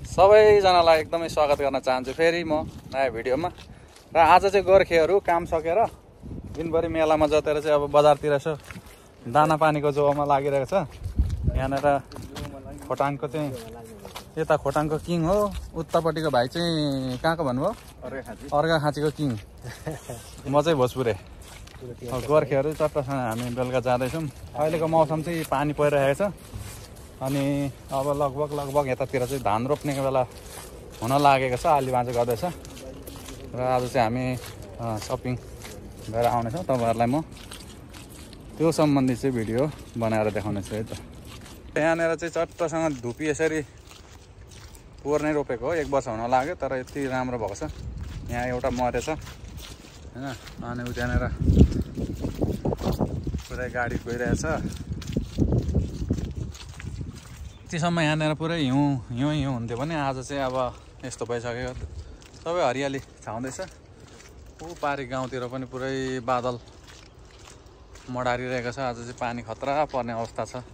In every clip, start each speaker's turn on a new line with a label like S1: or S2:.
S1: सबैजनालाई एकदमै स्वागत गर्न चाहन्छु फेरि म नयाँ भिडियोमा। र आज चाहिँ गोर्खेहरू काम सकेर दिनभरि मेलामा जतेर चाहिँ अब बजारतिर यसो दाना पानीको जोमा लागिरहेको छ। यहाँनिर खोटाङको चाहिँ यता खोटाङको किङ हो, उतापट्टिको भाइ चाहिँ कहाँको भन्नुभयो? अर्घाखाँचीको किङ। म चाहिँ भोजपुरे। गोर्खेहरू चट्टसँग हामी बेलुका जाँदैछौँ। अहिलेको मौसम चाहिँ पानी परिरहेको छ अनि अब लगभग यतातिर चाहिँ धान रोप्ने बेला हुन लागेको छ, आली बाँझो गर्दैछ। र आज चाहिँ हामी सपिङ गरेर आउनेछौँ। तपाईँहरूलाई म त्यो सम्बन्धी चाहिँ भिडियो बनाएर देखाउनेछु है त। यहाँनिर चाहिँ चट्टसँग धुपी यसरी पोहोर नै रोपेको हो, 1 वर्ष हुन लाग्यो तर यति राम्रो भएको छ। यहाँ एउटा मरेछ होइन, अनि उ त्यहाँनिर पुरै गाडी गइरहेछ। यतिसम्म यहाँनिर पुरै हिउँ हुन्थ्यो भने आज चाहिँ अब यस्तो भइसक्यो, सबै हरियाली छाउँदैछ। ऊ पारी गाउँतिर पनि पुरै बादल मडारिरहेको छ। आज चाहिँ पानी खतरा पर्ने अवस्था छ।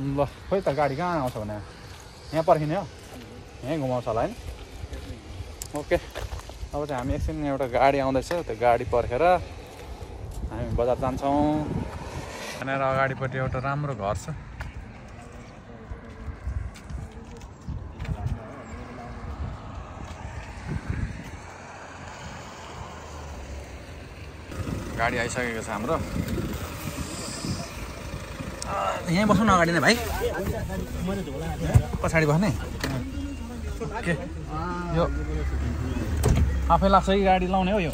S1: ल खोइ त गाडी कहाँ आउँछ भने यहाँ पर्खिने हो, यहीँ घुमाउँछ होला होइन। ओके, अब चाहिँ हामी एकछिन एउटा गाडी आउँदैछ, त्यो गाडी पर्खेर हामी बजार जान्छौँ। यहाँनिर अगाडिपट्टि एउटा राम्रो घर छ। गाडी आइसकेको छ हाम्रो। यहीँ बस्नु न अगाडि नै भाइ, पछाडि बस्ने। ओके, यो आफै लाग्छ कि गाडी लाउने हो यो?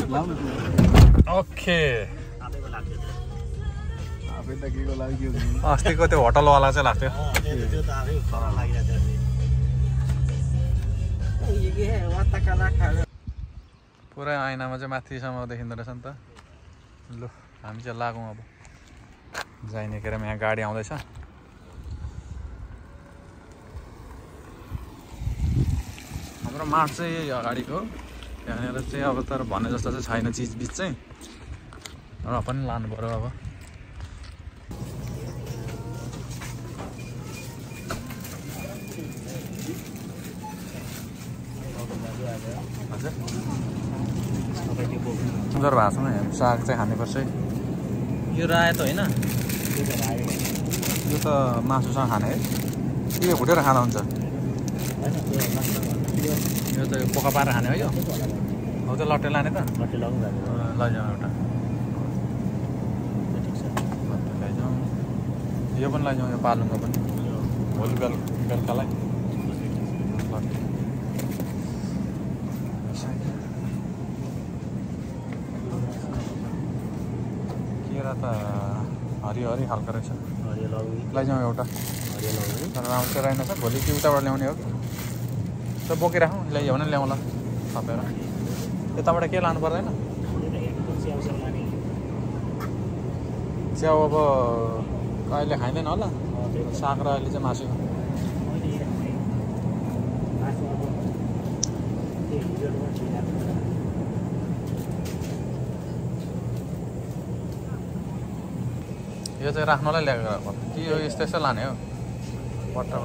S1: ओके, अस्तिको त्यो होटलवाला चाहिँ लाग्थ्यो। पुरै ऐनामा चाहिँ माथिसम्म देखिँदो रहेछ नि त। लु हामी चाहिँ लागौँ अब जाइने के अरे। यहाँ गाडी आउँदैछ। हाम्रो माठ चाहिँ यही अगाडिको। त्यहाँनिर चाहिँ अब तर भने जस्तो चाहिँ छैन चिजबिज चाहिँ, र पनि लानु पऱ्यो अब। सुन्दर भएको छ नि, साग चाहिँ खानुपर्छ है। यो रायो त होइन, यो त मासुसँग खाने है। यो भुटेर खाँदा हुन्छ, यो त पोका पारेर खाने हो। यो हो त लट्टे लाने त, लैजाउँ एउटा लैजाउँ। यो पनि लैजाउँ, यो पालुङको पनि भोलि बेलुकालाई। केरा त हरिहरि खालको रहेछ, लैजाउँ एउटा। तर राम्रो चाहिँ रहेन छ, भोलि कि उताबाट ल्याउने हो कि त बोकिराखौँ। ल्याइयो भने ल्याउँला थपेर। यताबाट के लानु पर्दैन? च्याउ अब अहिले खाइँदैन होला, साग र अहिले चाहिँ मासु। यो चाहिँ राख्नलाई ल्याएको कि यो यस्तो लाने हो बट्टा?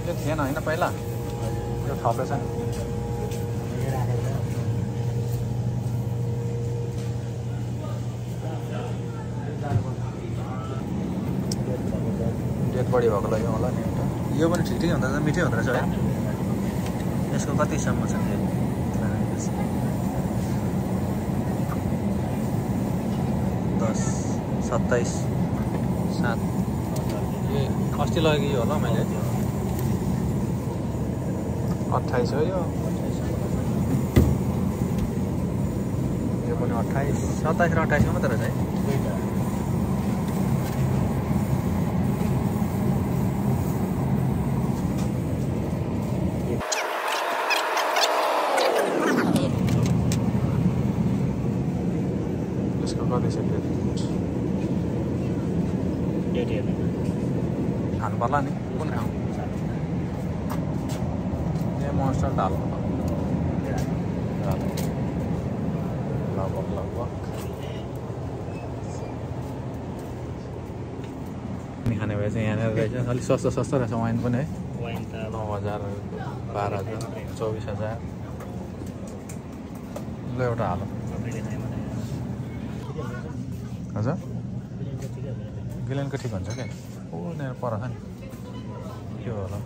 S1: यो थिएन होइन पहिला, यो थपेछ नि। डेट बढी भएको लागि होला नि एउटा। यो पनि ठिकै हुँदो रहेछ, मिठै हुँदो रहेछ है। यसको कतिसम्म छ? 10, 27, 7। ए अस्ति लगेको यो होला मैले। 28 हो यो पनि 28, 27 र 28 मात्रै रहेछ है। यसको कति छ डेट? खानु पर्ला नि, कुन खाउँ? ए मोन्स्टर डाल्नु लगभग पानी खाने भए चाहिँ यहाँनिर रहेछ अलिक सस्तो सस्तो रहेछ वाइन पनि है
S2: वाइन त
S1: 9,000 12,000 24,000 ल एउटा हाल हजुर गिलेनको ठिक हुन्छ क्या ओ यहाँ पर छ नि के होला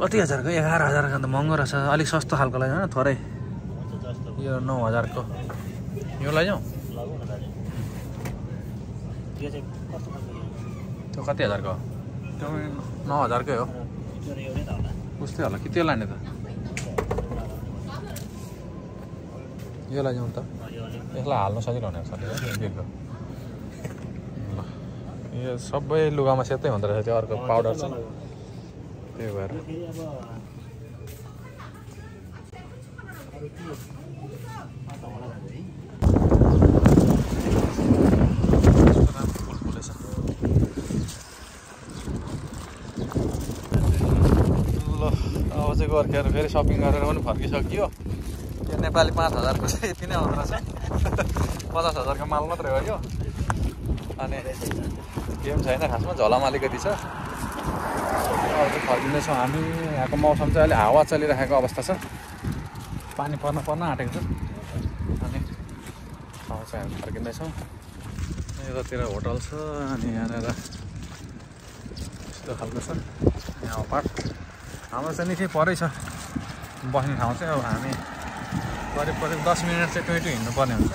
S1: कति हजारको 11,000 त महँगो रहेछ अलिक सस्तो खालको लागि होइन थोरै यो 9,000 को यो लैजाउँ त्यो कति हजारको हो त्यो 9,000 कै हो उस्तै होला कि त्यो लाने त यो लैजाउँ त यसलाई हाल्नु सजिलो हुने सजिलो ल यो सबै लुगामा सेतै हुँदो रहेछ त्यो अर्को पाउडर छ त्यही भएर गोर्खेहरू फेरि सपिङ गरेर पनि फर्किसकियो यो नेपाली 5,000 को चाहिँ यति नै हुँदो रहेछ 50,000 को माल मात्रै हो यो अनि के पनि छैन खासमा झोलामा अलिकति छ अब चाहिँ फर्किँदैछौँ हामी यहाँको मौसम चाहिँ अहिले हावा चलिरहेको अवस्था छ पानी पर्न आँटेको छ अनि अब चाहिँ हामी फर्किँदैछौँ यतातिर होटल छ अनि यहाँनिर यस्तो खालको छ यहाँ अपार्ट हाम्रो चाहिँ निकै परै छ बस्ने ठाउँ चाहिँ अब हामी करिब 10 मिनट चाहिँ टोइटो हिँड्नुपर्ने हुन्छ